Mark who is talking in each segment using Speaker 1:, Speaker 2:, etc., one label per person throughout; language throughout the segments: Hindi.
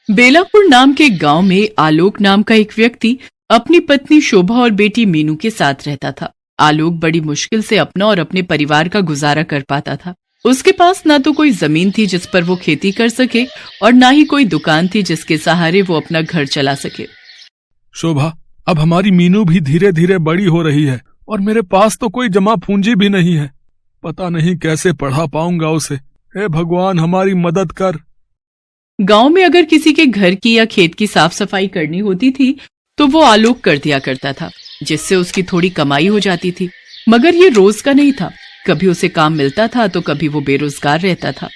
Speaker 1: बेलापुर नाम के गांव में आलोक नाम का एक व्यक्ति अपनी पत्नी शोभा और बेटी मीनू के साथ रहता था। आलोक बड़ी मुश्किल से अपना और अपने परिवार का गुजारा कर पाता था। उसके पास ना तो कोई जमीन थी जिस पर वो खेती कर सके और ना ही कोई दुकान थी जिसके सहारे वो अपना घर चला सके।
Speaker 2: शोभा, अब हमारी मीनू भी धीरे धीरे बड़ी हो रही है और मेरे पास तो कोई जमा पूंजी भी नहीं है। पता नहीं कैसे पढ़ा पाऊंगा उसे। हे भगवान, हमारी मदद कर।
Speaker 1: गांव में अगर किसी के घर की या खेत की साफ सफाई करनी होती थी तो वो आलोक कर दिया करता था, जिससे उसकी थोड़ी कमाई हो जाती थी। मगर ये रोज का नहीं था, कभी उसे काम मिलता था तो कभी वो बेरोजगार रहता था।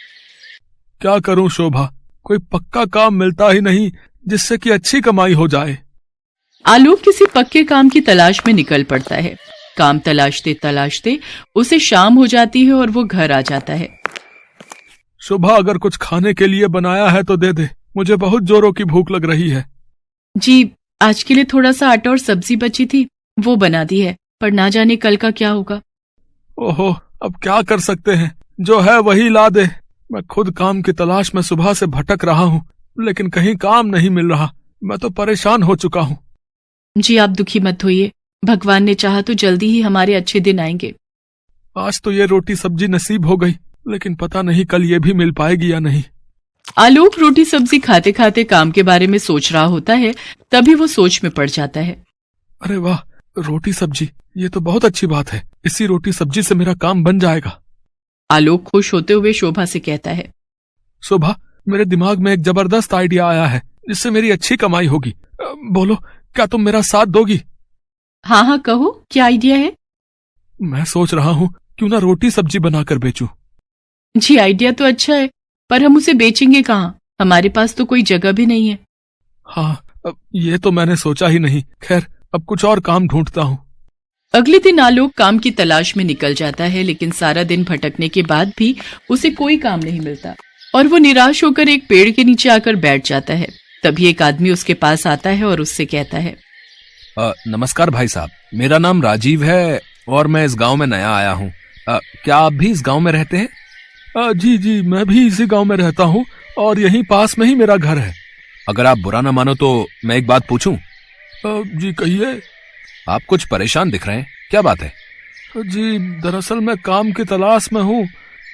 Speaker 2: क्या करूं शोभा, कोई पक्का काम मिलता ही नहीं जिससे कि अच्छी कमाई हो जाए।
Speaker 1: आलोक किसी पक्के काम की तलाश में निकल पड़ता है। काम तलाशते तलाशते उसे शाम हो जाती है और वो घर आ जाता है।
Speaker 2: शोभा, अगर कुछ खाने के लिए बनाया है तो दे दे, मुझे बहुत जोरों की भूख लग रही है।
Speaker 1: जी, आज के लिए थोड़ा सा आटा और सब्जी बची थी, वो बना दी है, पर ना जाने कल का क्या होगा।
Speaker 2: ओहो, अब क्या कर सकते हैं, जो है वही ला दे। मैं खुद काम की तलाश में सुबह से भटक रहा हूँ, लेकिन कहीं काम नहीं मिल रहा। मैं तो परेशान हो चुका हूँ।
Speaker 1: जी, आप दुखी मत होइए, भगवान ने चाहा तो जल्दी ही हमारे अच्छे दिन आएंगे।
Speaker 2: आज तो ये रोटी सब्जी नसीब हो गई, लेकिन पता नहीं कल ये भी मिल पाएगी या नहीं।
Speaker 1: आलोक रोटी सब्जी खाते खाते काम के बारे में सोच रहा होता है, तभी वो सोच में पड़ जाता है।
Speaker 2: अरे वाह, रोटी सब्जी, ये तो बहुत अच्छी बात है। इसी रोटी सब्जी से मेरा काम बन जाएगा।
Speaker 1: आलोक खुश होते हुए शोभा से कहता है,
Speaker 2: शोभा, मेरे दिमाग में एक जबरदस्त आइडिया आया है जिससे मेरी अच्छी कमाई होगी। बोलो, क्या तुम मेरा साथ दोगी?
Speaker 1: हाँ हाँ, कहो, क्या आइडिया है?
Speaker 2: मैं सोच रहा हूँ क्यों ना रोटी सब्जी बनाकर बेचूं।
Speaker 1: जी, आइडिया तो अच्छा है, पर हम उसे बेचेंगे कहाँ? हमारे पास तो कोई जगह भी नहीं है।
Speaker 2: हाँ, ये तो मैंने सोचा ही नहीं। खैर, अब कुछ और काम ढूंढता हूँ।
Speaker 1: अगले दिन आलोक काम की तलाश में निकल जाता है, लेकिन सारा दिन भटकने के बाद भी उसे कोई काम नहीं मिलता और वो निराश होकर एक पेड़ के नीचे आकर बैठ जाता है। तभी एक आदमी उसके पास आता है और उससे कहता है,
Speaker 3: नमस्कार भाई साहब, मेरा नाम राजीव है और मैं इस गांव में नया आया हूँ। क्या आप भी इस गांव में रहते हैं?
Speaker 2: जी जी, मैं भी इसी गांव में रहता हूँ और यहीं पास में ही मेरा घर है।
Speaker 3: अगर आप बुरा ना मानो तो मैं एक बात पूछूं?
Speaker 2: जी कहिए।
Speaker 3: आप कुछ परेशान दिख रहे हैं, क्या बात है?
Speaker 2: जी, दरअसल मैं काम की तलाश में हूँ,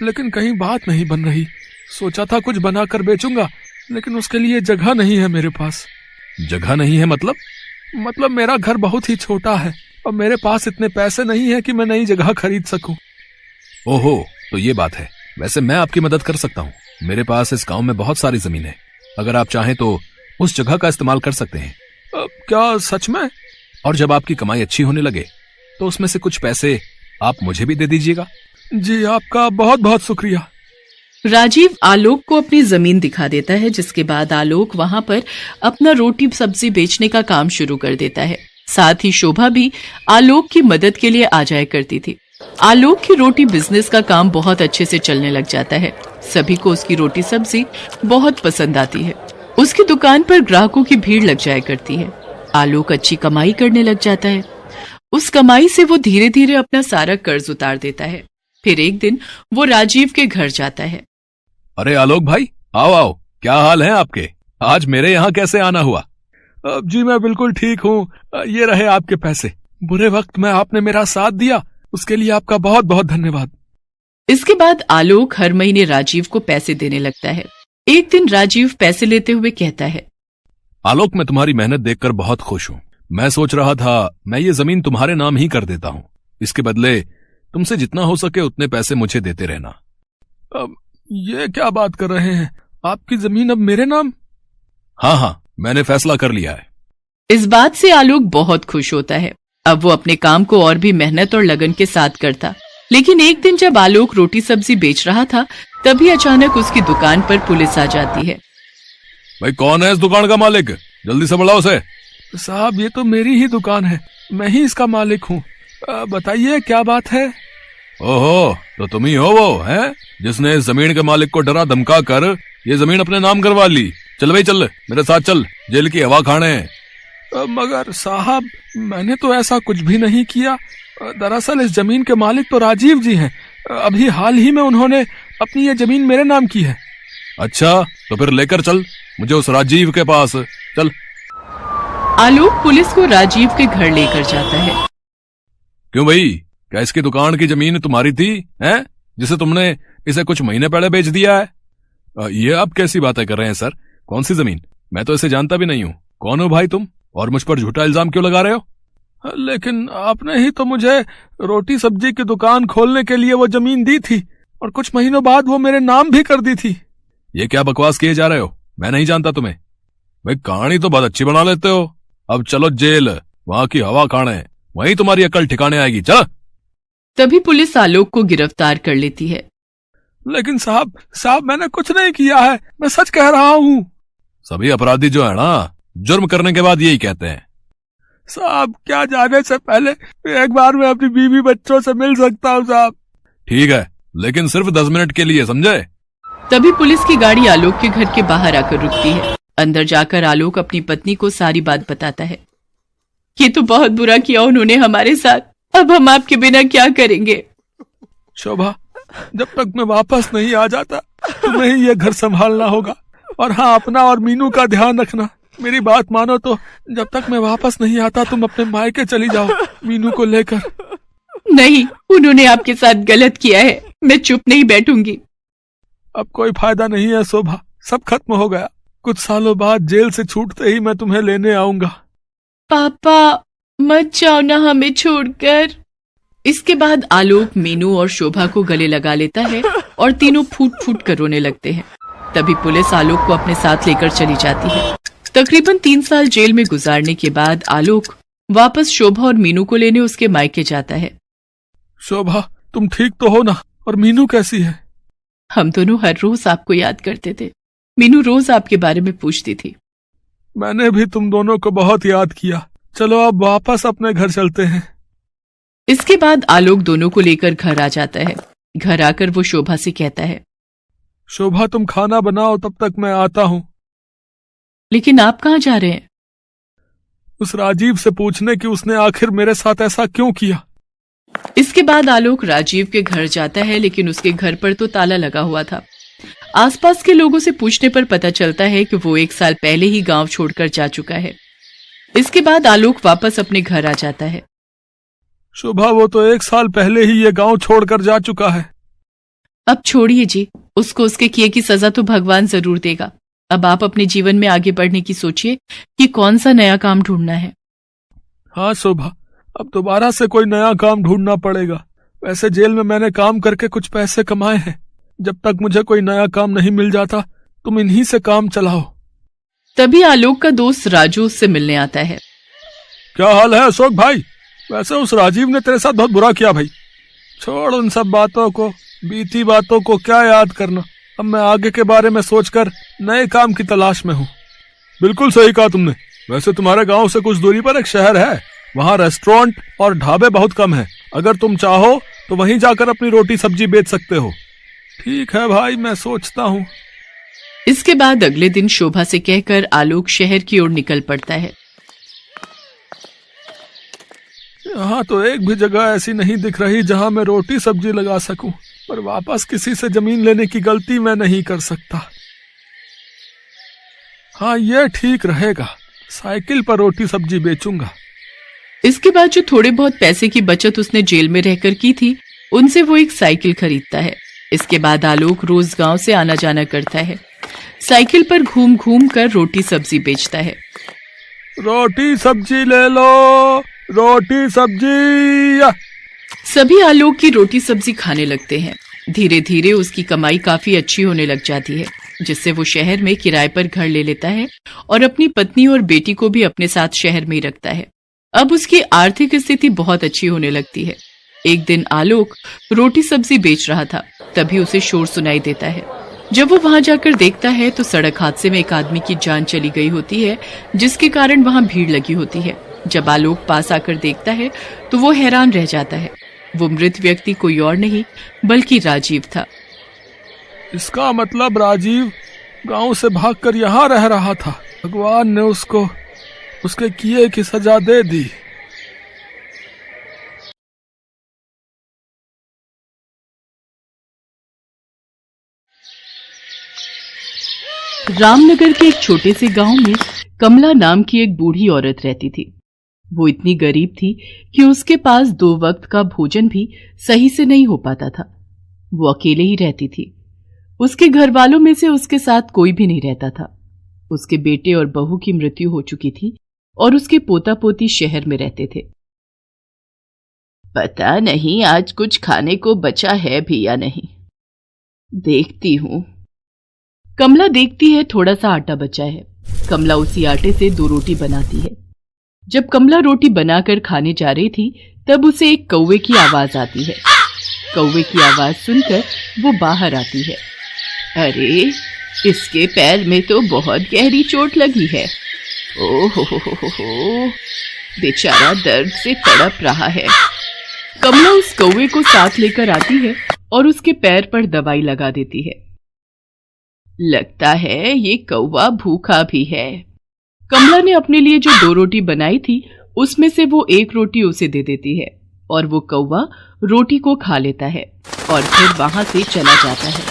Speaker 2: लेकिन कहीं बात नहीं बन रही। सोचा था कुछ बनाकर बेचूंगा, लेकिन उसके लिए जगह नहीं है मेरे पास।
Speaker 3: जगह नहीं है
Speaker 2: मतलब मेरा घर बहुत ही छोटा है और मेरे पास इतने पैसे नहीं है कि मैं नई जगह खरीद सकूं।
Speaker 3: ओहो, तो ये बात है। वैसे मैं आपकी मदद कर सकता हूँ। मेरे पास इस गांव में बहुत सारी जमीन है। अगर आप चाहें तो उस जगह का इस्तेमाल कर सकते हैं।
Speaker 2: क्या सच में?
Speaker 3: और जब आपकी कमाई अच्छी होने लगे तो उसमें से कुछ पैसे आप मुझे भी दे दीजिएगा।
Speaker 2: जी, आपका बहुत बहुत शुक्रिया।
Speaker 1: राजीव आलोक को अपनी जमीन दिखा देता है, जिसके बाद आलोक वहां पर अपना रोटी सब्जी बेचने का काम शुरू कर देता है। साथ ही शोभा भी आलोक की मदद के लिए आ जाया करती थी। आलोक की रोटी बिजनेस का काम बहुत अच्छे से चलने लग जाता है। सभी को उसकी रोटी सब्जी बहुत पसंद आती है। उसकी दुकान पर ग्राहकों की भीड़ लग जाया करती है। आलोक अच्छी कमाई करने लग जाता है। उस कमाई से वो धीरे धीरे अपना सारा कर्ज उतार देता है। फिर एक दिन वो राजीव के घर जाता है।
Speaker 3: अरे आलोक भाई, आओ आओ, क्या हाल है आपके? आज मेरे यहाँ कैसे आना हुआ?
Speaker 2: जी मैं बिल्कुल ठीक हूँ। ये रहे आपके पैसे। बुरे वक्त में आपने मेरा साथ दिया, उसके लिए आपका बहुत बहुत धन्यवाद।
Speaker 1: इसके बाद आलोक हर महीने राजीव को पैसे देने लगता है। एक दिन राजीव पैसे लेते हुए कहता है,
Speaker 3: आलोक, मैं तुम्हारी मेहनत देखकर बहुत खुश हूँ। मैं सोच रहा था मैं ये जमीन तुम्हारे नाम ही कर देता हूँ। इसके बदले तुमसे जितना हो सके उतने पैसे मुझे देते रहना।
Speaker 2: ये क्या बात कर रहे हैं? आपकी जमीन अब मेरे नाम?
Speaker 3: हाँ, मैंने फैसला कर लिया है।
Speaker 1: इस बात से आलोक बहुत खुश होता है। अब वो अपने काम को और भी मेहनत और लगन के साथ करता। लेकिन एक दिन जब आलोक रोटी सब्जी बेच रहा था, तभी अचानक उसकी दुकान पर पुलिस आ जाती है।
Speaker 3: भाई, कौन है इस दुकान का मालिक? जल्दी से बुलाओ उसे।
Speaker 2: साहब, ये तो मेरी ही दुकान है, मैं ही इसका मालिक हूँ। बताइए क्या बात है?
Speaker 3: ओहो, तो तुम ही हो वो हैं जिसने इस जमीन के मालिक को डरा धमका कर ये जमीन अपने नाम करवा ली। चल भाई चल, मेरे साथ चल, जेल की हवा खाने।
Speaker 2: मगर साहब, मैंने तो ऐसा कुछ भी नहीं किया। दरअसल इस जमीन के मालिक तो राजीव जी हैं। अभी हाल ही में उन्होंने अपनी ये जमीन मेरे नाम की है।
Speaker 3: अच्छा, तो फिर लेकर चल, मुझे उस राजीव के पास। चल।
Speaker 1: आलोक पुलिस को राजीव के घर लेकर जाता है।
Speaker 3: क्यों भाई, क्या इसकी दुकान की जमीन तुम्हारी थी, हैं, जिसे तुमने इसे कुछ महीने पहले बेच दिया है? ये आप कैसी बातें कर रहे हैं सर? कौन सी जमीन? मैं तो इसे जानता भी नहीं हूँ। कौन हो भाई तुम, और मुझ पर झूठा इल्जाम क्यों लगा रहे हो?
Speaker 2: लेकिन आपने ही तो मुझे रोटी सब्जी की दुकान खोलने के लिए वो जमीन दी थी, और कुछ महीनों बाद वो मेरे नाम भी कर दी थी।
Speaker 3: ये क्या बकवास किए जा रहे हो? मैं नहीं जानता तुम्हें। भाई कहानी तो बहुत अच्छी बना लेते हो। अब चलो जेल, वहां की हवा खाने, वहीं तुम्हारी अकल ठिकाने आएगी। चल।
Speaker 1: तभी पुलिस आलोक को गिरफ्तार कर लेती है।
Speaker 2: लेकिन साहब मैंने कुछ नहीं किया है, मैं सच कह रहा हूँ।
Speaker 3: सभी अपराधी जो है ना, जुर्म करने के बाद यही कहते हैं।
Speaker 2: साहब क्या जाने से पहले एक बार मैं अपनी बीवी बच्चों से मिल सकता हूँ साहब?
Speaker 3: ठीक है, लेकिन सिर्फ 10 मिनट के लिए, समझे?
Speaker 1: तभी पुलिस की गाड़ी आलोक के घर के बाहर आकर रुकती है। अंदर जाकर आलोक अपनी पत्नी को सारी बात बताता है। ये तो बहुत बुरा किया उन्होंने हमारे साथ, अब हम आपके बिना क्या करेंगे?
Speaker 2: शोभा, जब तक मैं वापस नहीं आ जाता तुम्हें ही ये घर संभालना होगा, और हाँ, अपना और मीनू का ध्यान रखना। मेरी बात मानो तो जब तक मैं वापस नहीं आता तुम अपने मायके चली जाओ मीनू को लेकर।
Speaker 1: नहीं, उन्होंने आपके साथ गलत किया है, मैं चुप नहीं बैठूंगी।
Speaker 2: अब कोई फायदा नहीं है शोभा, सब खत्म हो गया। कुछ सालों बाद जेल से छूटते ही मैं तुम्हें लेने आऊंगा।
Speaker 1: पापा मत जाओ ना हमें छोड़कर। इसके बाद आलोक मीनू और शोभा को गले लगा लेता है और तीनों फूट फूट कर रोने लगते हैं। तभी पुलिस आलोक को अपने साथ लेकर चली जाती है। तकरीबन 3 साल जेल में गुजारने के बाद आलोक वापस शोभा और मीनू को लेने उसके मायके जाता है।
Speaker 2: शोभा, तुम ठीक तो हो ना? और मीनू कैसी है?
Speaker 1: हम दोनों हर रोज आपको याद करते थे। मीनू रोज आपके बारे में पूछती थी।
Speaker 2: मैंने भी तुम दोनों को बहुत याद किया। चलो अब वापस अपने घर चलते हैं।
Speaker 1: इसके बाद आलोक दोनों को लेकर घर आ जाता है। घर आकर वो शोभा से कहता है,
Speaker 2: शोभा तुम खाना बनाओ, तब तक मैं आता हूँ।
Speaker 1: लेकिन आप कहाँ जा रहे हैं?
Speaker 2: उस राजीव से पूछने कि उसने आखिर मेरे साथ ऐसा क्यों किया।
Speaker 1: इसके बाद आलोक राजीव के घर जाता है, लेकिन उसके घर पर तो ताला लगा हुआ था। आसपास के लोगों से पूछने पर पता चलता है कि वो 1 साल पहले ही गांव छोड़कर जा चुका है। इसके बाद आलोक वापस अपने घर आ जाता है।
Speaker 2: शोभा, वो तो 1 साल पहले ही ये गांव छोड़कर जा चुका है।
Speaker 1: अब छोड़िए जी, उसको उसके किए की सजा तो भगवान जरूर देगा। अब आप अपने जीवन में आगे बढ़ने की सोचिए कि कौन सा नया काम ढूंढना है।
Speaker 2: हाँ शोभा, अब दोबारा से कोई नया काम ढूंढना पड़ेगा। वैसे जेल में मैंने काम करके कुछ पैसे कमाए हैं। जब तक मुझे कोई नया काम नहीं मिल जाता तुम इन्हीं से काम चलाओ।
Speaker 1: तभी आलोक का दोस्त राजू उससे मिलने आता है।
Speaker 2: क्या हाल है अशोक भाई? वैसे उस राजीव ने तेरे साथ बहुत बुरा किया भाई। छोड़ उन सब बातों को, बीती बातों को क्या याद करना। अब मैं आगे के बारे में सोचकर नए काम की तलाश में हूँ। बिल्कुल सही कहा तुमने। वैसे तुम्हारे गांव से कुछ दूरी पर एक शहर है, वहाँ रेस्टोरेंट और ढाबे बहुत कम हैं। अगर तुम चाहो तो वहीं जाकर अपनी रोटी सब्जी बेच सकते हो। ठीक है भाई, मैं सोचता हूँ।
Speaker 1: इसके बाद अगले दिन शोभा से कहकर आलोक शहर की ओर निकल पड़ता है।
Speaker 2: यहाँ तो एक भी जगह ऐसी नहीं दिख रही जहाँ मैं रोटी सब्जी लगा सकूं, पर वापस किसी से जमीन लेने की गलती मैं नहीं कर सकता। हाँ, ये ठीक रहेगा, साइकिल पर रोटी सब्जी बेचूंगा।
Speaker 1: इसके बाद जो थोड़े बहुत पैसे की बचत उसने जेल में रहकर की थी, उनसे वो एक साइकिल खरीदता है। इसके बाद आलोक रोज गांव से आना जाना करता है। साइकिल पर घूम घूम कर रोटी सब्जी बेचता है।
Speaker 2: रोटी सब्जी ले लो, रोटी सब्जी।
Speaker 1: सभी आलोक की रोटी सब्जी खाने लगते हैं। धीरे धीरे उसकी कमाई काफी अच्छी होने लग जाती है, जिससे वो शहर में किराए पर घर ले लेता है और अपनी पत्नी और बेटी को भी अपने साथ शहर में ही रखता है। अब उसकी आर्थिक स्थिति बहुत अच्छी होने लगती है। एक दिन आलोक रोटी सब्जी बेच रहा था, तभी उसे शोर सुनाई देता है। जब वो वहां जाकर देखता है तो सड़क हादसे में एक आदमी की जान चली गई होती है, जिसके कारण वहां भीड़ लगी होती है। जब आलोक पास आकर देखता है तो वो हैरान रह जाता है। वो मृत व्यक्ति कोई और नहीं बल्कि राजीव था।
Speaker 2: इसका मतलब राजीव गांव से भागकर यहाँ रह रहा था। भगवान ने उसको उसके किए की सजा दे दी।
Speaker 1: रामनगर के एक छोटे से गांव में कमला नाम की एक बूढ़ी औरत रहती थी। वो इतनी गरीब थी कि उसके पास 2 वक्त का भोजन भी सही से नहीं हो पाता था। वो अकेले ही रहती थी। उसके घर वालों में से उसके साथ कोई भी नहीं रहता था। उसके बेटे और बहू की मृत्यु हो चुकी थी और उसके पोता पोती शहर में रहते थे। पता नहीं आज कुछ खाने को बचा है भी या नहीं, देखती हूं। कमला देखती है थोड़ा सा आटा बचा है। कमला उसी आटे से 2 रोटी बनाती है। जब कमला रोटी बनाकर खाने जा रही थी तब उसे एक कौवे की आवाज आती है। कौवे की आवाज सुनकर वो बाहर आती है। अरे, इसके पैर में तो बहुत गहरी चोट लगी है। ओह हो, बेचारा दर्द से तड़प रहा है। कमला उस कौवे को साथ लेकर आती है और उसके पैर पर दवाई लगा देती है। लगता है ये कौवा भूखा भी है। कमला ने अपने लिए जो 2 रोटी बनाई थी उसमें से वो 1 रोटी उसे दे देती है और वो कौवा रोटी को खा लेता है और फिर वहां से चला जाता है।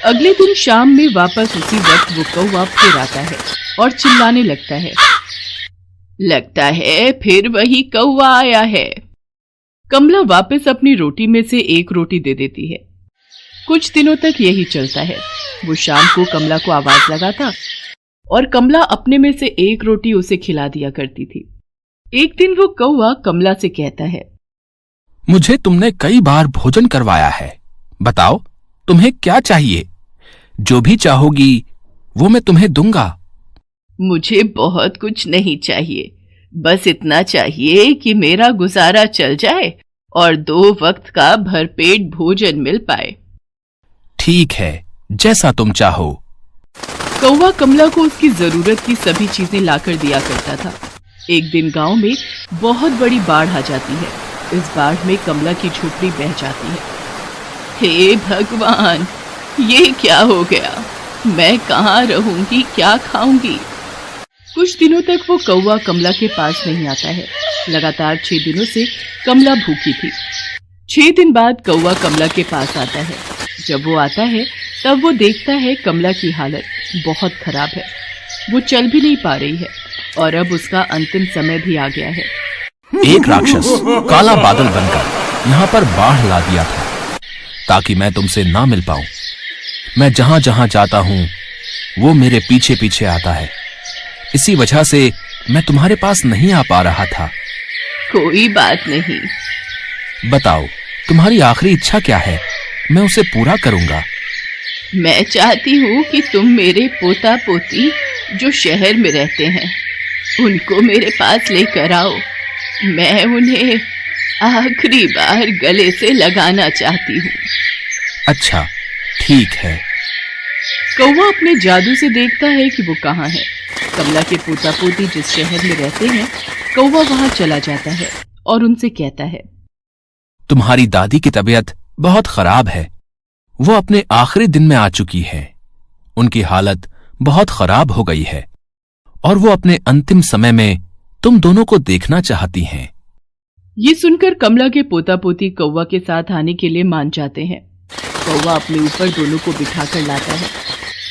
Speaker 1: अगले दिन शाम में वापस उसी वक्त वो कौवा फिर आता है और चिल्लाने लगता है। लगता है फिर वही कौवा आया है। कमला वापस अपनी रोटी में से 1 रोटी दे देती है। कुछ दिनों तक यही चलता है। वो शाम को कमला को आवाज लगाता और कमला अपने में से 1 रोटी उसे खिला दिया करती थी। एक दिन वो कौवा कमला से कहता है,
Speaker 4: मुझे तुमने कई बार भोजन करवाया है, बताओ तुम्हें क्या चाहिए? जो भी चाहोगी वो मैं तुम्हें दूंगा।
Speaker 1: मुझे बहुत कुछ नहीं चाहिए, बस इतना चाहिए कि मेरा गुजारा चल जाए और 2 वक्त का भरपेट भोजन मिल पाए।
Speaker 4: ठीक है, जैसा तुम चाहो।
Speaker 1: कौवा कमला को उसकी जरूरत की सभी चीजें लाकर दिया करता था। एक दिन गांव में बहुत बड़ी बाढ़ आ जाती है। इस बाढ़ में कमला की झोपड़ी बह जाती है। हे भगवान, ये क्या हो गया? मैं कहाँ रहूंगी, क्या खाऊंगी? कुछ दिनों तक वो कौवा कमला के पास नहीं आता है। लगातार 6 दिनों से कमला भूखी थी। 6 दिन बाद कौवा कमला के पास आता है। जब वो आता है तब वो देखता है कमला की हालत बहुत खराब है। वो चल भी नहीं पा रही है और अब उसका अंतिम समय भी आ गया है।
Speaker 4: एक राक्षस काला बादल बनकर यहाँ पर बाढ़ ला दिया था ताकि मैं तुमसे ना मिल पाऊं। मैं जहां जहां जाता हूं वो मेरे पीछे पीछे आता है। इसी वजह से मैं तुम्हारे पास नहीं आ पा रहा था।
Speaker 1: कोई बात नहीं।
Speaker 4: बताओ तुम्हारी आखिरी इच्छा क्या है? मैं उसे पूरा करूंगा।
Speaker 1: मैं चाहती हूँ कि तुम मेरे पोता पोती जो शहर में रहते हैं उनको मेरे पास लेकर आओ। मैं उन्हें आखिरी बार गले से लगाना चाहती हूँ।
Speaker 4: अच्छा, ठीक है।
Speaker 1: कौवा अपने जादू से देखता है कि वो कहाँ है। कमला के पोता पोती जिस शहर में रहते हैं, कौवा वहां चला जाता है और उनसे कहता है,
Speaker 4: तुम्हारी दादी की तबीयत बहुत खराब है। वो अपने आखिरी दिन में आ चुकी है। उनकी हालत बहुत खराब हो गई है और वो अपने अंतिम समय में तुम दोनों को देखना चाहती हैं।
Speaker 1: ये सुनकर कमला के पोता पोती कौवा के साथ आने के लिए मान जाते हैं। कौवा अपने ऊपर दोनों को बिठाकर लाता है।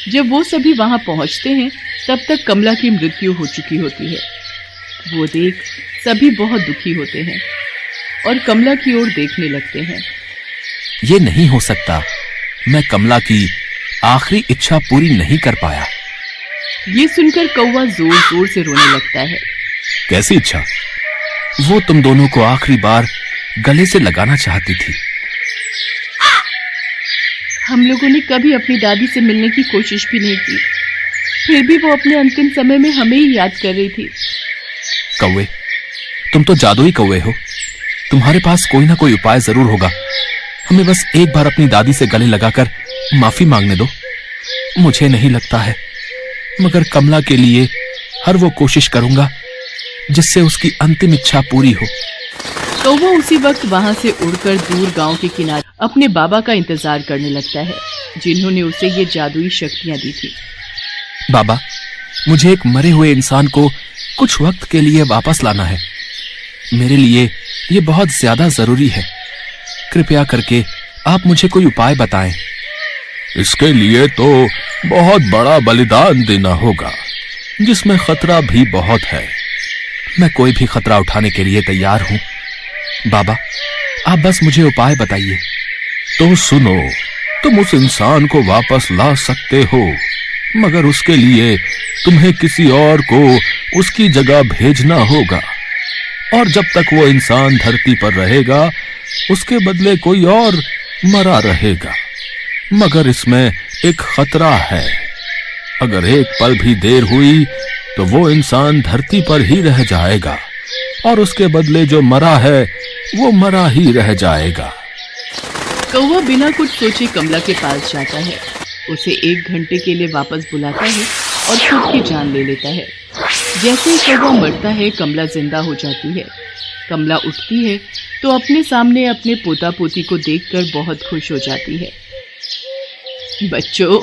Speaker 1: जब वो सभी वहां पहुंचते हैं तब तक कमला की मृत्यु हो चुकी होती है। वो देख सभी बहुत दुखी होते हैं और कमला की ओर देखने लगते हैं।
Speaker 4: ये नहीं हो सकता, मैं कमला की आखिरी इच्छा पूरी नहीं कर पाया।
Speaker 1: ये सुनकर कौवा जोर जोर से रोने लगता है।
Speaker 4: कैसी इच्छा? वो तुम दोनों को आखिरी बार गले से लगाना चाहती थी।
Speaker 1: हम लोगों ने कभी अपनी दादी से मिलने की कोशिश भी नहीं की, फिर भी वो अपने अंतिम समय में हमें ही याद कर रही थी।
Speaker 4: कौवे, तुम तो जादुई कौवे हो। तुम्हारे पास कोई ना कोई उपाय जरूर होगा। हमें बस एक बार अपनी दादी से गले लगाकर माफी मांगने दो। मुझे नहीं लगता है, मगर कमला के लिए हर वो कोशिश करूंगा जिससे उसकी अंतिम इच्छा पूरी हो।
Speaker 1: कौवा उसी वक्त वहां से उड़कर दूर गांव के किनारे अपने बाबा का इंतजार करने लगता है, जिन्होंने उसे ये जादुई शक्तियां दी थी।
Speaker 4: बाबा, मुझे एक मरे हुए इंसान को कुछ वक्त के लिए वापस लाना है। मेरे लिए ये बहुत ज्यादा जरूरी है। कृपया करके आप मुझे कोई उपाय बताएं। इसके लिए तो बहुत बड़ा बलिदान देना होगा, जिसमें खतरा भी बहुत है। मैं कोई भी खतरा उठाने के लिए तैयार हूं। बाबा, आप बस मुझे उपाय बताइए। तो सुनो, तुम उस इंसान को वापस ला सकते हो, मगर उसके लिए तुम्हें किसी और को उसकी जगह भेजना होगा, और जब तक वो इंसान धरती पर रहेगा उसके बदले कोई और मरा रहेगा। मगर इसमें एक खतरा है, अगर एक पल भी देर हुई तो वो इंसान धरती पर ही रह जाएगा, और उसके बदले जो मरा है वो मरा ही रह जाएगा।
Speaker 1: कौवा बिना कुछ सोचे कमला के पास जाता है, उसे 1 घंटे के लिए वापस बुलाता है और खुद की जान ले लेता है। जैसे ही कौवा मरता है, कमला जिंदा हो जाती है। कमला उठती है तो अपने सामने अपने पोता पोती को देखकर बहुत खुश हो जाती है। बच्चों,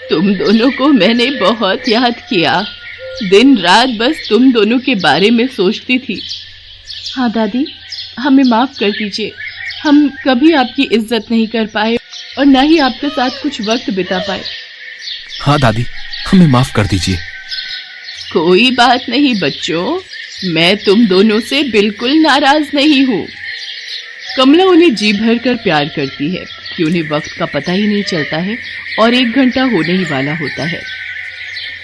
Speaker 1: तुम दोनों को मैंने बहुत याद किया। दिन रात बस तुम दोनों के बारे में सोचती थी। हाँ दादी, हमें माफ कर दीजिए। हम कभी आपकी इज्जत नहीं कर पाए और न ही आपके साथ कुछ वक्त बिता पाए।
Speaker 4: हाँ दादी, हमें माफ कर दीजिए।
Speaker 1: कोई बात नहीं बच्चों, मैं तुम दोनों से बिल्कुल नाराज नहीं हूँ। कमला उन्हें जी भर कर प्यार करती है कि उन्हें वक्त का पता ही नहीं चलता है और 1 घंटा होने ही वाला होता है।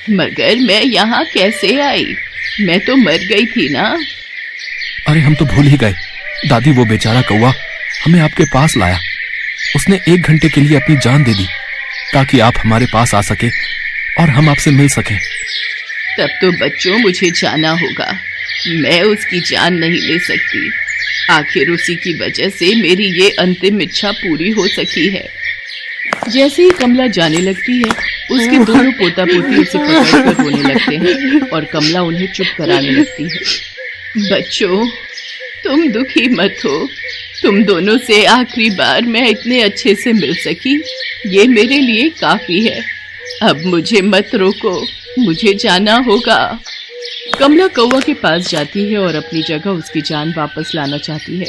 Speaker 1: मगर मैं यहाँ कैसे आई? मैं तो मर गई थी ना।
Speaker 4: अरे हम तो भूल ही गए दादी, वो बेचारा कौवा हमें आपके पास लाया। उसने 1 घंटे के लिए अपनी जान दे दी ताकि आप हमारे पास आ सके और हम आपसे मिल सकें।
Speaker 1: तब तो बच्चों मुझे जाना होगा, मैं उसकी जान नहीं ले सकती। आखिर उसी की वजह से मेरी ये अंतिम इच्छा पूरी हो सकी है। जैसे ही कमला जाने लगती है, उसके दोनों पोता पोती उसे पकड़कर रोने लगते हैं और कमला उन्हें चुप कराने लगती है। बच्चों, तुम दुखी मत हो। तुम दोनों से आखिरी बार मैं इतने अच्छे से मिल सकी, ये मेरे लिए काफी है। अब मुझे मत रोको, मुझे जाना होगा। कमला कौवा के पास जाती है और अपनी जगह उसकी जान वापस लाना चाहती है,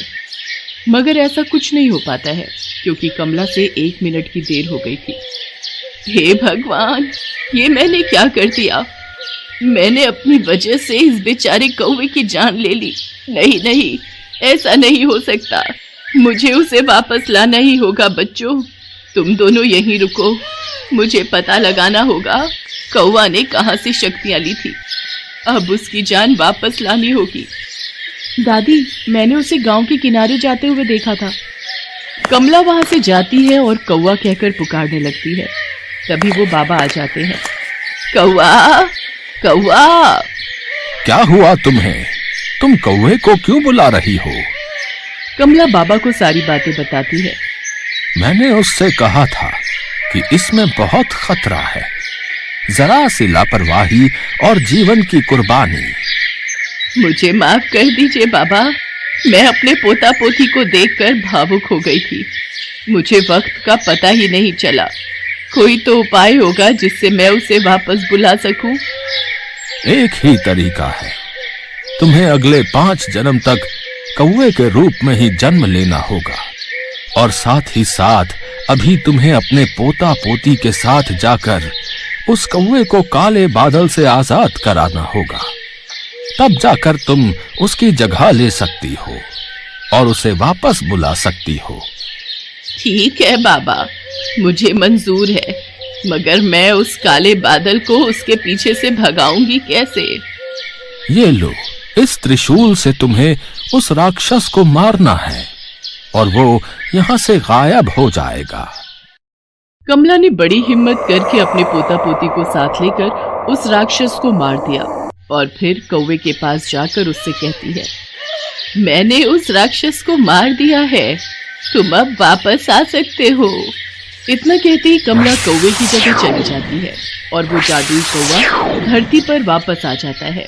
Speaker 1: मगर ऐसा कुछ नहीं हो पाता है क्योंकि कमला से 1 मिनट की देर हो गई थी। हे भगवान, ये मैंने क्या कर दिया? मैंने अपनी वजह से इस बेचारे कौवे की जान ले ली। नहीं नहीं, ऐसा नहीं हो सकता। मुझे उसे वापस लाना ही होगा। बच्चों, तुम दोनों यहीं रुको, मुझे पता लगाना होगा कौवा ने कहाँ से शक्तियाँ ली थी। अब उसकी जान वापस लानी होगी। दादी, मैंने उसे गांव के किनारे जाते हुए देखा था। कमला वहां से जाती है और कौवा कहकर पुकारने लगती है। तभी वो बाबा आ जाते हैं। कौवा, कौवा।
Speaker 4: क्या हुआ तुम्हें? तुम कौवे को क्यों बुला रही हो?
Speaker 1: कमला बाबा को सारी बातें बताती है।
Speaker 4: मैंने उससे कहा था कि इसमें बहुत खतरा है, जरा सी लापरवाही और जीवन की कुर्बानी।
Speaker 1: मुझे माफ कर दीजिए बाबा, मैं अपने पोता पोती को देखकर भावुक हो गई थी। मुझे वक्त का पता ही नहीं चला। कोई तो उपाय होगा जिससे मैं उसे वापस बुला सकूं।
Speaker 4: एक ही तरीका है, तुम्हें अगले 5 जन्म तक कौवे के रूप में ही जन्म लेना होगा, और साथ ही साथ अभी तुम्हें अपने पोता पोती के साथ जाकर उस कौवे को काले बादल से आजाद कराना होगा। तब जाकर तुम उसकी जगह ले सकती हो और उसे वापस बुला सकती हो।
Speaker 1: ठीक है बाबा, मुझे मंजूर है, मगर मैं उस काले बादल को उसके पीछे से भगाऊंगी कैसे?
Speaker 4: ये लो, इस त्रिशूल से तुम्हें उस राक्षस को मारना है और वो यहाँ से गायब हो जाएगा।
Speaker 1: कमला ने बड़ी हिम्मत करके अपने पोता पोती को साथ लेकर उस राक्षस को मार दिया और फिर कौवे के पास जाकर उससे कहती है, मैंने उस राक्षस को मार दिया है, तुम अब वापस आ सकते हो। इतना कहते ही कमला कौवे की जगह चली जाती है और वो जादुई कौवा धरती पर वापस आ जाता है।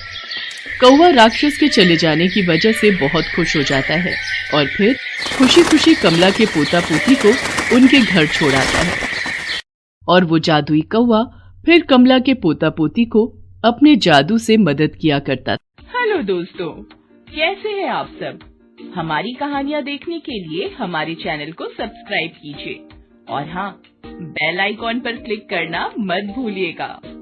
Speaker 1: कौवा राक्षस के चले जाने की वजह से बहुत खुश हो जाता है और फिर खुशी खुशी कमला के पोता पोती को उनके घर छोड़ आता है। और वो जादुई कौवा फिर कमला के पोता पोती को अपने जादू से मदद किया करता था।
Speaker 5: हेलो दोस्तों, कैसे हैं आप सब? हमारी कहानियाँ देखने के लिए हमारे चैनल को सब्सक्राइब कीजिए और हाँ, बेल आइकॉन पर क्लिक करना मत भूलिएगा।